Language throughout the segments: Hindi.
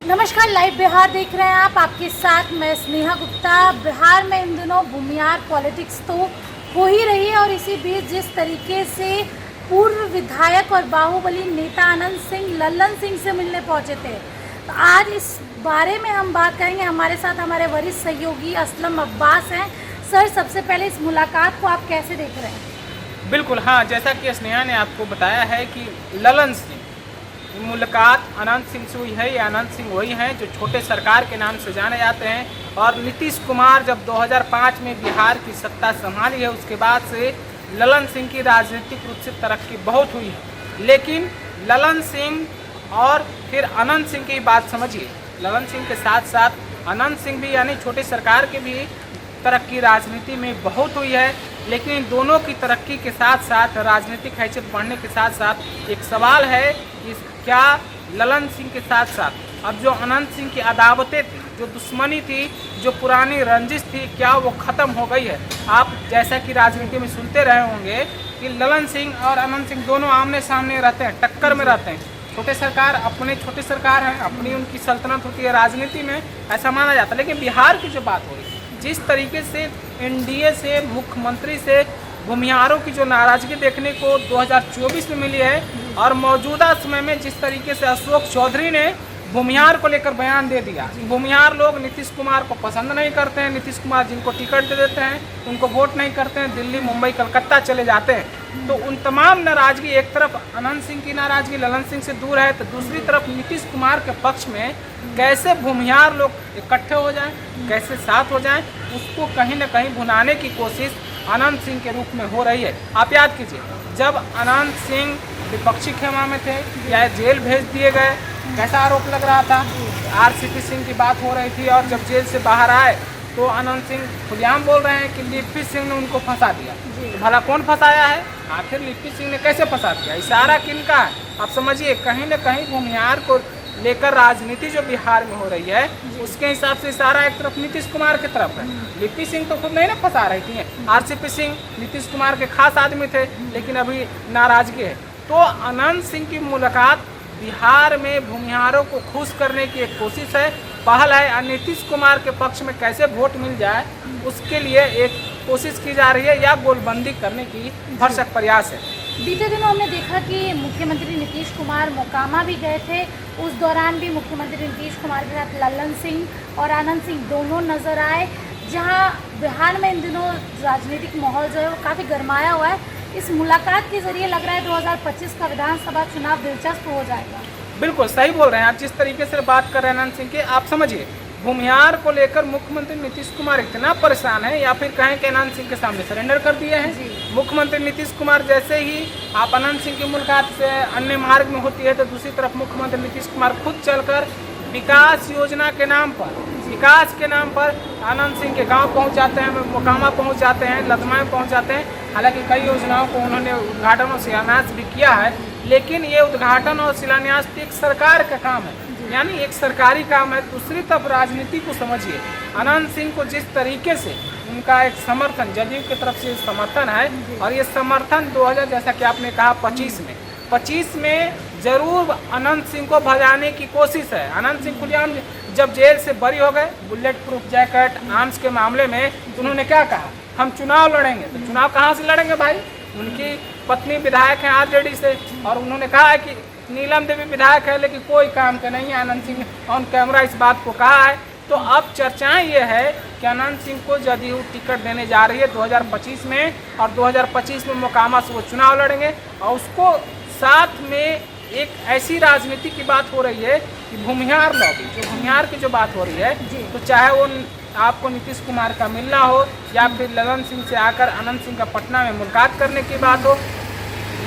नमस्कार, लाइव बिहार देख रहे हैं आप। आपके साथ मैं स्नेहा गुप्ता। बिहार में इन दिनों भूमिहार पॉलिटिक्स तो हो ही रही है और इसी बीच जिस तरीके से पूर्व विधायक और बाहुबली नेता आनंद सिंह लल्लन सिंह से मिलने पहुंचे थे, तो आज इस बारे में हम बात करेंगे। हमारे साथ हमारे वरिष्ठ सहयोगी असलम अब्बास हैं। सर, सबसे पहले इस मुलाकात को आप कैसे देख रहे हैं? बिल्कुल, हाँ, जैसा कि स्नेहा ने आपको बताया है कि ललन सिंह मुलाकात अनंत सिंह से हुई है। ये अनंत सिंह वही हैं जो छोटे सरकार के नाम से जाने जाते हैं। और नीतीश कुमार जब 2005 में बिहार की सत्ता संभाली है, उसके बाद से ललन सिंह की राजनीतिक रूप से तरक्की बहुत हुई है। लेकिन ललन सिंह और फिर अनंत सिंह की बात समझिए। ललन सिंह के साथ साथ अनंत सिंह भी, यानी छोटी सरकार की भी तरक्की राजनीति में बहुत हुई है। लेकिन दोनों की तरक्की के साथ साथ राजनीतिक हैसियत बढ़ने के साथ साथ एक सवाल है कि क्या ललन सिंह के साथ साथ अब जो अनंत सिंह की अदावतें थी, जो दुश्मनी थी, जो पुरानी रंजिश थी, क्या वो ख़त्म हो गई है? आप जैसा कि राजनीति में सुनते रहे होंगे कि ललन सिंह और अनंत सिंह दोनों आमने सामने रहते हैं, टक्कर में रहते हैं। छोटे सरकार अपने छोटे सरकार हैं, अपनी उनकी सल्तनत होती है राजनीति में, ऐसा माना जाता है। लेकिन बिहार की जो बात हो रही है, जिस तरीके से एनडीए से, मुख्यमंत्री से भूमिहारों की जो नाराज़गी देखने को 2024 में मिली है, और मौजूदा समय में जिस तरीके से अशोक चौधरी ने भूमिहार को लेकर बयान दे दिया। भूमिहार लोग नीतीश कुमार को पसंद नहीं करते हैं। नीतीश कुमार जिनको टिकट दे देते हैं उनको वोट नहीं करते हैं, दिल्ली, मुंबई, कलकत्ता चले जाते हैं। तो उन तमाम नाराज़गी, एक तरफ अनंत सिंह की नाराज़गी ललन सिंह से दूर है, तो दूसरी तरफ नीतीश कुमार के पक्ष में कैसे भूमिहार लोग इकट्ठे हो जाएं, कैसे साथ हो जाएं, उसको कहीं ना कहीं भुनाने की कोशिश अनंत सिंह के रूप में हो रही है। आप याद कीजिए, जब अनंत सिंह विपक्षी खेमा में थे या जेल भेज दिए गए, कैसा आरोप लग रहा था? आरसीपी सिंह की बात हो रही थी, और जब जेल से बाहर आए तो अनंत सिंह खुलेआम बोल रहे हैं कि लिप्पी सिंह ने उनको फंसा दिया। तो भला कौन फंसाया है? आखिर लिप्पी सिंह ने कैसे फंसा दिया? इशारा किनका है? आप समझिए, कहीं ना कहीं भूमिहार को लेकर राजनीति जो बिहार में हो रही है, उसके हिसाब से इशारा एक तरफ नीतीश कुमार की तरफ है। लिप्पी सिंह तो खुद नहीं ना फंसा रही थी। आरसीपी सिंह नीतीश कुमार के खास आदमी थे, लेकिन अभी नाराजगी है। तो अनंत सिंह की मुलाकात बिहार में भूमिहारों को खुश करने की एक कोशिश है, पहल है। और नीतीश कुमार के पक्ष में कैसे वोट मिल जाए, उसके लिए एक कोशिश की जा रही है, या गोलबंदी करने की भरसक प्रयास है। बीते दिनों हमने देखा कि मुख्यमंत्री नीतीश कुमार मोकामा भी गए थे। उस दौरान भी मुख्यमंत्री नीतीश कुमार के साथ लल्लन सिंह और आनंद सिंह दोनों नजर आए। जहां बिहार में इन दिनों राजनीतिक माहौल जो है वो काफ़ी गरमाया हुआ है। इस मुलाकात के जरिए लग रहा है 2025 का विधानसभा चुनाव दिलचस्प हो जाएगा। बिल्कुल सही बोल रहे हैं आप। जिस तरीके से बात कर रहे हैं अनंत सिंह की, आप समझिए, भूमिहार को लेकर मुख्यमंत्री नीतीश कुमार इतना परेशान है, या फिर कहें कि अनंत सिंह के सामने सरेंडर कर दिए हैं। मुख्यमंत्री नीतीश कुमार जैसे ही आप अनंत सिंह की मुलाकात से अन्य मार्ग में होती है, तो दूसरी तरफ मुख्यमंत्री नीतीश कुमार खुद चलकर विकास योजना के नाम पर, विकास के नाम पर आनंद सिंह के गांव पहुंच जाते हैं, मोकामा पहुंच जाते हैं, लदमा पहुंच जाते हैं। हालांकि कई योजनाओं को उन्होंने उद्घाटन और शिलान्यास भी किया है, लेकिन ये उद्घाटन और शिलान्यास एक सरकार का काम है, यानी एक सरकारी काम है। दूसरी तरफ राजनीति को समझिए, अनंत सिंह को जिस तरीके से उनका एक समर्थन जदयू की तरफ से समर्थन है, और ये समर्थन 2000, जैसा कि आपने कहा, 25 में जरूर अनंत सिंह को भगाने की कोशिश है। अनंत सिंह खुलेआम जब जेल से बरी हो गए, बुलेट प्रूफ जैकेट, आर्म्स के मामले में, तो उन्होंने क्या कहा? हम चुनाव लड़ेंगे। तो चुनाव कहाँ से लड़ेंगे भाई? उनकी पत्नी विधायक हैं आरजेडी से, और उन्होंने कहा है कि नीलम देवी विधायक है, लेकिन कोई काम का नहीं है। आनंद सिंह ने ऑन कैमरा इस बात को कहा है। तो अब चर्चाएं ये है कि अनंत सिंह को जदयू टिकट देने जा रही है 2025 में, और 2025 में मोकामा से वो चुनाव लड़ेंगे। और उसको साथ में एक ऐसी राजनीति की बात हो रही है कि भूमिहार लॉबी, जो भूमिहार की जो बात हो रही है, तो चाहे वो आपको नीतीश कुमार का मिलना हो, या फिर ललन सिंह से आकर अनंत सिंह का पटना में मुलाकात करने की बात हो,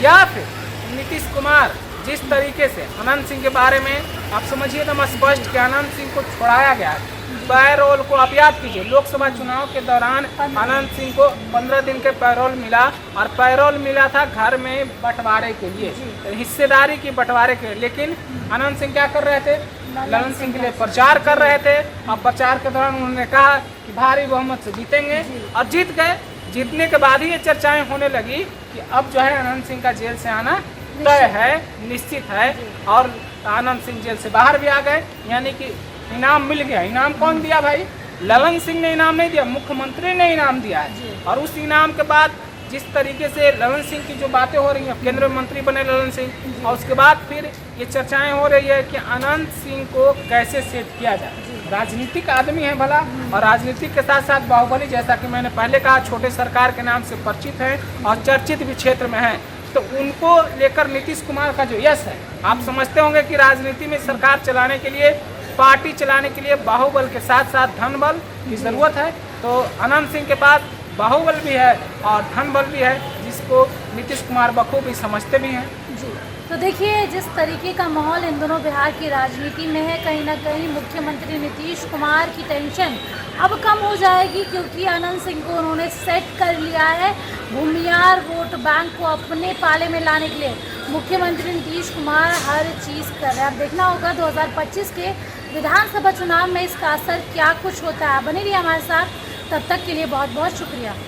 या फिर नीतीश कुमार जिस तरीके से अनंत सिंह के बारे में, आप समझिए एकदम स्पष्ट कि अनंत सिंह को छोड़ाया गया है पैरोल को। आप याद कीजिए, लोकसभा चुनाव के दौरान अनंत सिंह को 15 दिन के पैरोल मिला, और पैरोल मिला था घर में बंटवारे के लिए, हिस्सेदारी की बंटवारे के लिए। लेकिन अनंत सिंह क्या कर रहे थे? ललन सिंह के लिए प्रचार कर रहे थे, और प्रचार के दौरान उन्होंने कहा कि भारी बहुमत से जीतेंगे, और जीत गए। जीतने के बाद ही ये चर्चाएं होने लगी कि अब जो है अनंत सिंह का जेल से आना तय है, निश्चित है। और आनंद सिंह जेल से बाहर भी आ गए, यानी कि इनाम मिल गया। इनाम कौन दिया भाई? ललन सिंह ने इनाम नहीं दिया, मुख्यमंत्री ने इनाम दिया है। और उस इनाम के बाद जिस तरीके से ललन सिंह की जो बातें हो रही हैं, केंद्रीय मंत्री बने ललन सिंह, और उसके बाद फिर ये चर्चाएं हो रही है कि अनंत सिंह को कैसे सेट किया जाए। राजनीतिक आदमी है भला, और राजनीतिक के साथ साथ बाहुबली, जैसा कि मैंने पहले कहा, छोटे सरकार के नाम से परिचित है और चर्चित भी क्षेत्र में है। तो उनको लेकर नीतीश कुमार का जो यश है, आप समझते होंगे कि राजनीति में सरकार चलाने के लिए, पार्टी चलाने के लिए बाहुबल के साथ साथ धन बल की जरूरत है। तो अनंत सिंह के पास बाहुबल भी है और धन बल भी है, जिसको नीतीश कुमार बखूबी समझते भी हैं। जी, तो देखिए जिस तरीके का माहौल इन दोनों बिहार की राजनीति में है, कहीं ना कहीं मुख्यमंत्री नीतीश कुमार की टेंशन अब कम हो जाएगी, क्योंकि आनंद सिंह को उन्होंने सेट कर लिया है भूमियार वोट बैंक को अपने पाले में लाने के लिए। मुख्यमंत्री नीतीश कुमार हर चीज़ कर रहे हैं। अब देखना होगा 2025 के विधानसभा चुनाव में इसका असर क्या कुछ होता है। बने रहिए हमारे साथ, तब तक के लिए बहुत बहुत शुक्रिया।